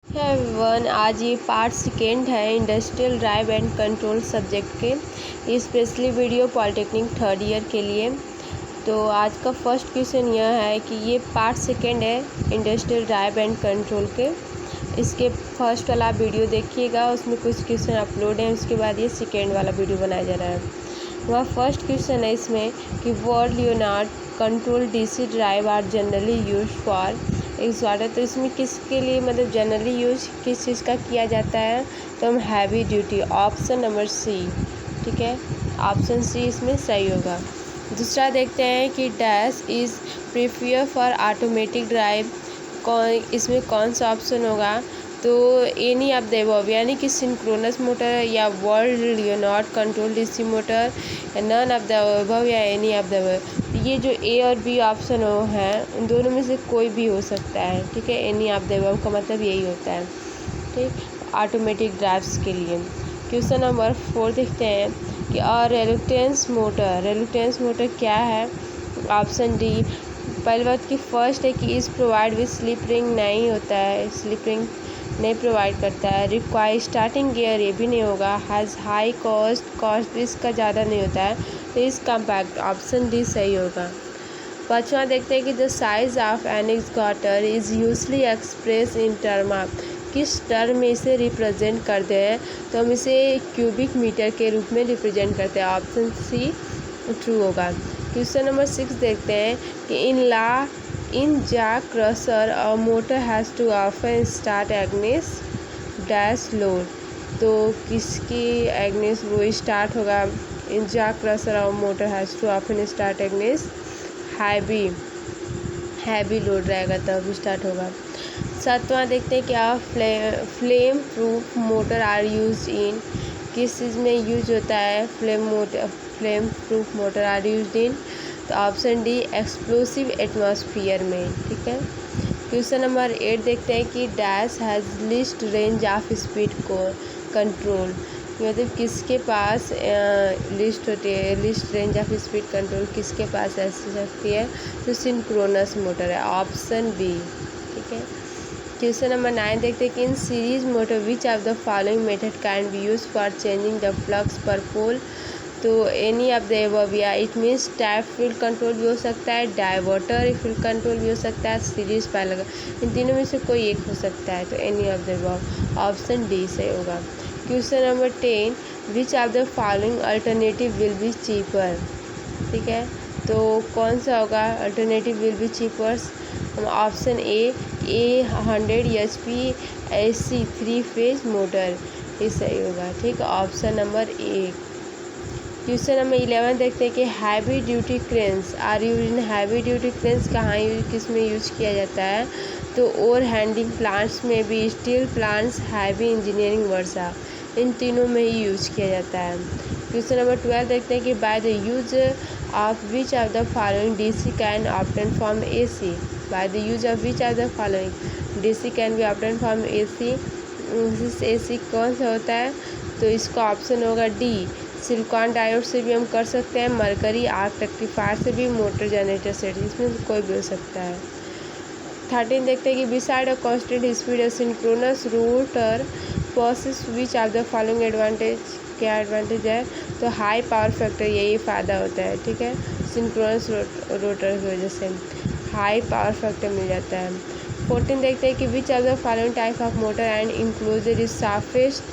Everyone, आज ये part second है industrial drive and control subject के, specially video polytechnic third year के लिए। तो आज का फर्स्ट क्वेश्चन यह है कि ये पार्ट सेकेंड है इंडस्ट्रियल ड्राइव एंड कंट्रोल के। इसके फर्स्ट वाला वीडियो देखिएगा, उसमें कुछ क्वेश्चन अपलोड हैं, उसके बाद ये सेकेंड वाला वीडियो बनाया जा रहा है। वह फर्स्ट क्वेश्चन है इसमें कि Ward Leonard control DC drive are generally use for excavator. तो इसमें किसके लिए मतलब जनरली यूज किस चीज़ का किया जाता है, तो हम heavy duty, option number C, ठीक है, ऑप्शन सी इसमें सही होगा। दूसरा देखते हैं कि dash is preferred for automatic drive, इसमें कौन सा ऑप्शन होगा, तो एनी ऑफ द अबव, यानी कि सिंक्रोनस मोटर या world Leonard control DC motor या नन ऑफ द अबव या एनी ऑफ द अबव। ये जो ए और बी ऑप्शन हो हैं उन दोनों में से कोई भी हो सकता है, ठीक है। एनी ऑफ द अबव का मतलब यही होता है, ठीक, ऑटोमेटिक ड्राइव्स के लिए। क्वेश्चन नंबर 4 देखते हैं कि और रेलुक्टेंस मोटर क्या है, ऑप्शन डी। पहली बात की फर्स्ट है कि इस प्रोवाइड विथ स्लिप रिंग, नहीं होता है, स्लिप रिंग नहीं प्रोवाइड करता है। रिक्वायर स्टार्टिंग गियर, ये भी नहीं होगा। हैज़ हाई कॉस्ट भी इसका ज़्यादा नहीं होता है, तो इस कम्पैक्ट, ऑप्शन डी सही होगा। पाँचवा देखते हैं कि the size of an excavator is usually express in term of, किस टर्म में इसे रिप्रेजेंट करते हैं, तो हम इसे क्यूबिक मीटर के रूप में रिप्रेजेंट करते हैं, ऑप्शन सी ट्रू होगा। क्वेश्चन नंबर 6 देखते हैं कि in jack crusher a motor has to often start against dash load, तो किसकी एग्नेस वो स्टार्ट होगा, in jack crusher a motor has to often start against heavy load रहेगा तब स्टार्ट होगा। सातवां देखते हैं क्या flame proof motor are use in, किस चीज़ में यूज होता है flame proof motor are use इन, तो ऑप्शन डी एक्सप्लोसिव एटमॉस्फेयर में, ठीक है। क्वेश्चन नंबर 8 देखते हैं कि dash has list range of speed को कंट्रोल, मतलब किसके पास लिस्ट होती है, list range of speed control किसके पास ऐसी सकती है, तो सिंक्रोनस मोटर है, ऑप्शन बी, ठीक है। क्वेश्चन नंबर 9 देखते हैं कि in series motor which of the following method can be use for changing the flux पर पोल, तो एनी ऑफ द अबव, या it means tap field control भी हो सकता है, डाइवर्टर फील्ड कंट्रोल भी हो सकता है, सीरीज पैरेलल, इन तीनों में से कोई एक हो सकता है, तो any of the above, option D सही होगा। Question number 10 which of the following alternative will be cheaper, ठीक है, तो कौन सा होगा alternative will be cheapers, option A 100 HP AC 3 phase motor, ये सही होगा, ठीक, option number A. Question number 11 देखते हैं कि heavy duty cranes are use in, heavy duty cranes कहाँ किस में यूज किया जाता है, तो ओवर हैंडिंग प्लांट्स में भी, स्टील प्लांट्स, हैवी इंजीनियरिंग वर्षा, इन तीनों में ही यूज किया जाता है। क्वेश्चन नंबर 12 देखते हैं कि by the use of which of the following DC can obtain from AC, by the use of which of the following DC can be obtain from AC, AC कौन सा होता है, तो इसका ऑप्शन होगा डी, सिलिकॉन डायोड से भी हम कर सकते हैं, मरकरी आर्क रेक्टिफायर से भी, मोटर जनरेटर सेट, इसमें कोई भी हो सकता है। 13 देखते हैं कि beside a constant speed a synchronous rotor process which of the following advantage, क्या एडवांटेज है, तो हाई पावर फैक्टर, यही फ़ायदा होता है, ठीक है, सिंक्रोनस रोटर की वजह से हाई पावर फैक्टर मिल जाता है। 14 देखते हैं कि which of the following type of motor and enclosure is safest,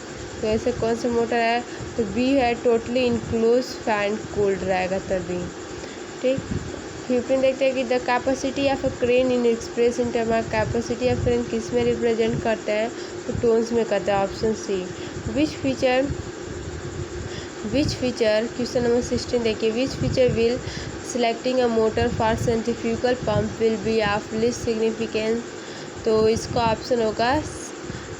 तो ऐसे कौन सा मोटर है, तो बी है, टोटली इंक्लोज फैन कूल्ड रहेगा तभी, ठीक। 15 देखते हैं कि the capacity of a crane Inn Express in term of, capacity of crane किस में रिप्रेजेंट करते हैं, तो टोन्स में करते हैं, option C. Which feature question number 16 देखिए, which feature will selecting a motor for centrifugal pump will be of least significance, तो इसका ऑप्शन होगा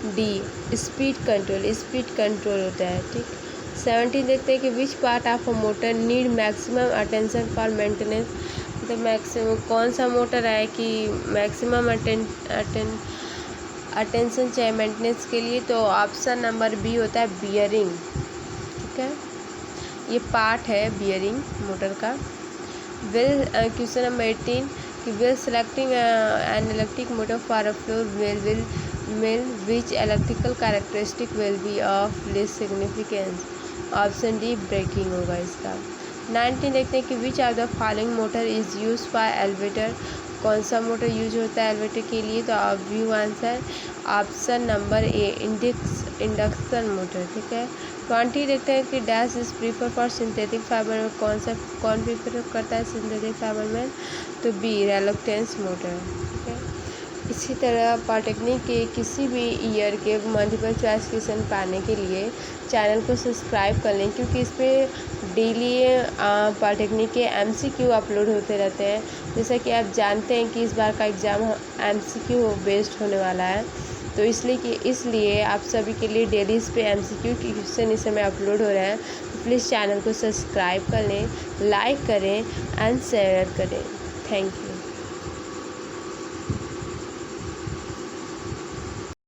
डी, स्पीड कंट्रोल होता है, ठीक। 17 देखते हैं कि which part of a motor need maximum attention for maintenance, तो मैक्सिमम कौन सा मोटर है कि मैक्सिमम अटेंशन चाहिए मेंटेनेंस के लिए, तो ऑप्शन नंबर बी होता है बियरिंग, ठीक है, ये पार्ट है बियरिंग मोटर का। क्वेश्चन नंबर 18 कि will selecting an electric motor for a flour will mill which electrical characteristic will be of less significance. Option D braking होगा इसका। 19 देखते हैं कि which are the following motor is use for elevator. कौन सा motor use होता है elevator के लिए? तो ऑब्वियस आंसर ऑप्शन नंबर ए इंडक्शन मोटर। ठीक है। 20 देखते हैं कि dash is prefer for synthetic fibre में। कौन प्रीफर करता है सिंथेटिक फाइबर में? तो बी रिलक्टेंस मोटर। ठीक है। इसी तरह पॉलिटेक्निक के किसी भी ईयर के मल्टीपल चॉइस क्वेश्चन पाने के लिए चैनल को सब्सक्राइब कर लें, क्योंकि इस पर डेली पॉलिटेक्निक के MCQ अपलोड होते रहते हैं। जैसा कि आप जानते हैं कि इस बार का एग्ज़ाम MCQ बेस्ड होने वाला है, तो इसलिए आप सभी के लिए डेली इस पे MCQ के क्वेश्चन इस समय अपलोड हो रहे हैं। तो प्लीज़ चैनल को सब्सक्राइब कर लें, लाइक करें एंड शेयर करें। Thank you.